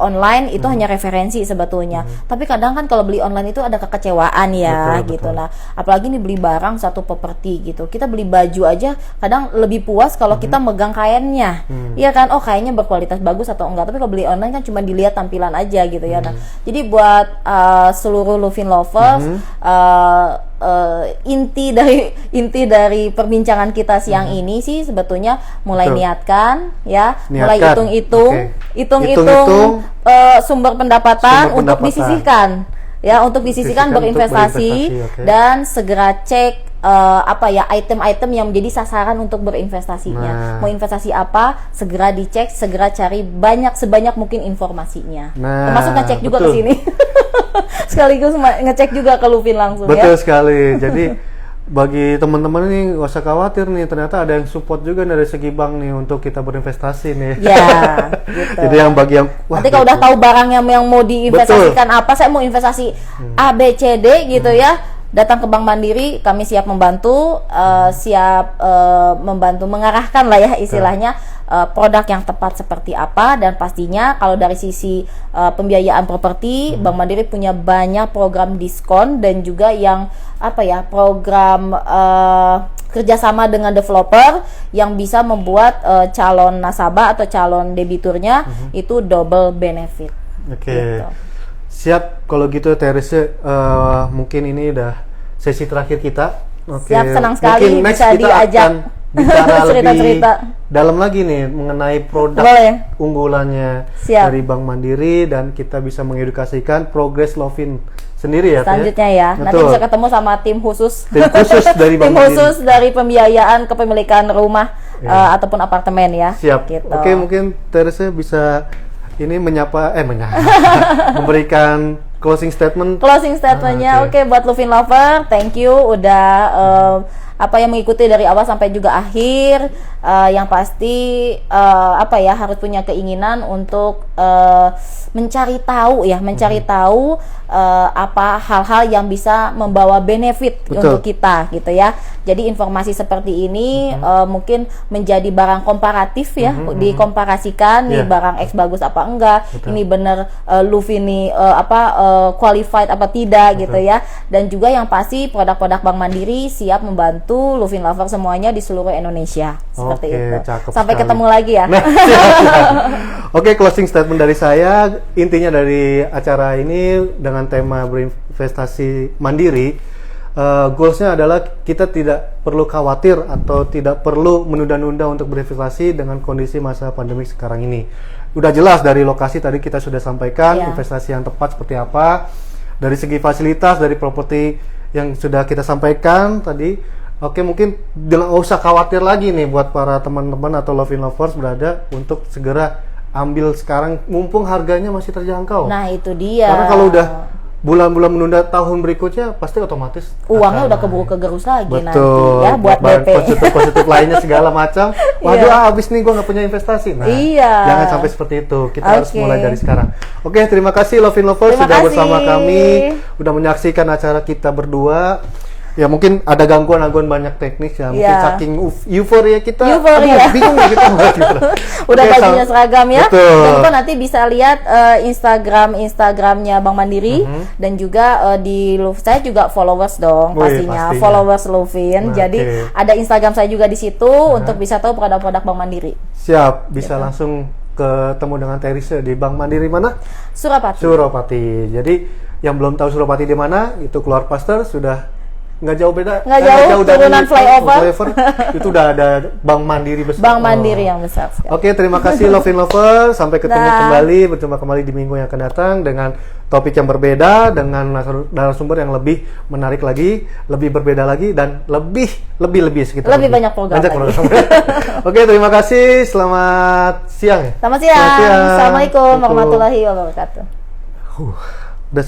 online itu hanya referensi sebetulnya. Tapi kadang kan kalau beli online itu ada kekecewaan ya Betul, gitu. betul. Nah, apalagi nih beli barang satu properti gitu. Kita beli baju aja kadang lebih puas kalau kita megang kainnya. Iya kan? Oh, kainnya berkualitas bagus atau enggak. Tapi kalau beli online kan cuma dilihat tampilan aja gitu ya. Nah, jadi buat seluruh Lovin Lovers inti dari perbincangan kita siang ini sih sebetulnya mulai Betul. niatkan ya, mulai Niatkan. hitung-hitung Oke. hitung-hitung Hitung-hitung sumber pendapatan sumber untuk pendapatan. disisihkan ya, untuk disisihkan Disisihkan untuk berinvestasi, berinvestasi, oke. dan segera cek item-item yang menjadi sasaran untuk berinvestasinya. Nah. Mau investasi apa, segera dicek, segera cari sebanyak mungkin informasinya. Nah, Termasuk ngecek juga ke betul. sini. Sekaligus ngecek juga ke Lovin langsung Betul ya. sekali. Jadi bagi teman-teman nih nggak usah khawatir nih, ternyata ada yang support juga dari segi bank nih untuk kita berinvestasi nih. Ya, gitu. Jadi yang bagi yang Nanti kalau udah tahu barang yang mau diinvestasikan apa, saya mau investasi A, B, C, D gitu ya, datang ke Bank Mandiri, kami siap membantu, membantu mengarahkan lah ya istilahnya produk yang tepat seperti apa. Dan pastinya kalau dari sisi pembiayaan properti, Bank Mandiri punya banyak program diskon dan juga yang program kerjasama dengan developer yang bisa membuat calon nasabah atau calon debiturnya itu double benefit. Oke. Gitu. Siap kalau gitu Teh Risa, mungkin ini udah sesi terakhir kita. Oke. Siap, senang sekali Mungkin next bisa kita diajak akan bicara cerita-cerita. lebih dalam lagi nih mengenai produk Boleh. unggulannya Siap. dari Bank Mandiri, dan kita bisa mengedukasikan progres Lovin sendiri ya Teh? Selanjutnya ya, nanti Betul. bisa ketemu sama tim khusus Tim khusus dari Bank tim Mandiri. khusus dari pembiayaan kepemilikan rumah Ya. ataupun apartemen ya. Siap. Gitu. Oke, mungkin Teresa bisa ini memberikan closing statement. Closing statementnya, Oke. oke, buat Lovin Lover, thank you udah apa yang mengikuti dari awal sampai juga akhir. Yang pasti harus punya keinginan untuk mencari tahu apa hal-hal yang bisa membawa benefit untuk kita gitu ya. Jadi informasi seperti ini mungkin menjadi barang komparatif ya, dikomparasikan nih barang X bagus apa enggak, ini bener Luffy ini qualified apa tidak gitu ya. Dan juga yang pasti produk-produk Bank Mandiri siap membantu Luffy lover semuanya di seluruh Indonesia. Seperti itu. Sampai sekali. ketemu lagi ya. Nah, Oke, closing statement dari saya, intinya dari acara ini dengan tema berinvestasi mandiri, goalsnya adalah kita tidak perlu khawatir atau tidak perlu menunda-nunda untuk berinvestasi dengan kondisi masa pandemi sekarang ini. Udah jelas dari lokasi tadi kita sudah sampaikan investasi yang tepat seperti apa, dari segi fasilitas, dari properti yang sudah kita sampaikan tadi. Oke, mungkin nggak usah khawatir lagi nih buat para teman-teman atau Lovin Lovers berada untuk segera ambil sekarang mumpung harganya masih terjangkau. Nah, itu dia. Karena kalau udah bulan-bulan menunda tahun berikutnya pasti otomatis uangnya udah keburu kegerus lagi. Betul, nanti ya buat DP. Positif lainnya segala macam. Waduh, abis nih gue nggak punya investasi. Nah, jangan sampai seperti itu. Kita harus mulai dari sekarang. Oke, terima kasih Lovin Lovers sudah bersama kami, udah menyaksikan acara kita berdua. Ya mungkin ada gangguan banyak teknis ya, mungkin saking euforia kita, bingung ya kita bahas gitu. Udah bajunya seragam ya. Betul. Dan kok nanti bisa lihat Instagramnya Bank Mandiri dan juga saya juga followers dong pastinya. Followers Lovin. Jadi ada Instagram saya juga di situ untuk bisa tahu produk-produk Bank Mandiri. Siap, bisa langsung ketemu dengan Teresa di Bank Mandiri mana? Suropati. Jadi yang belum tahu Suropati di mana, itu keluar Pasteur sudah nggak jauh beda, turunan flyover. Itu udah ada Bank Mandiri besar. Bank Mandiri yang besar. Oke, terima kasih Lovin Lover. Sampai ketemu berjumpa kembali di minggu yang akan datang dengan topik yang berbeda, dengan narasumber yang lebih menarik lagi, lebih berbeda lagi, dan lebih sekitar lebih banyak program. Oke, terima kasih. Selamat siang. Selamat siang. Assalamualaikum warahmatullahi wabarakatuh. Udah,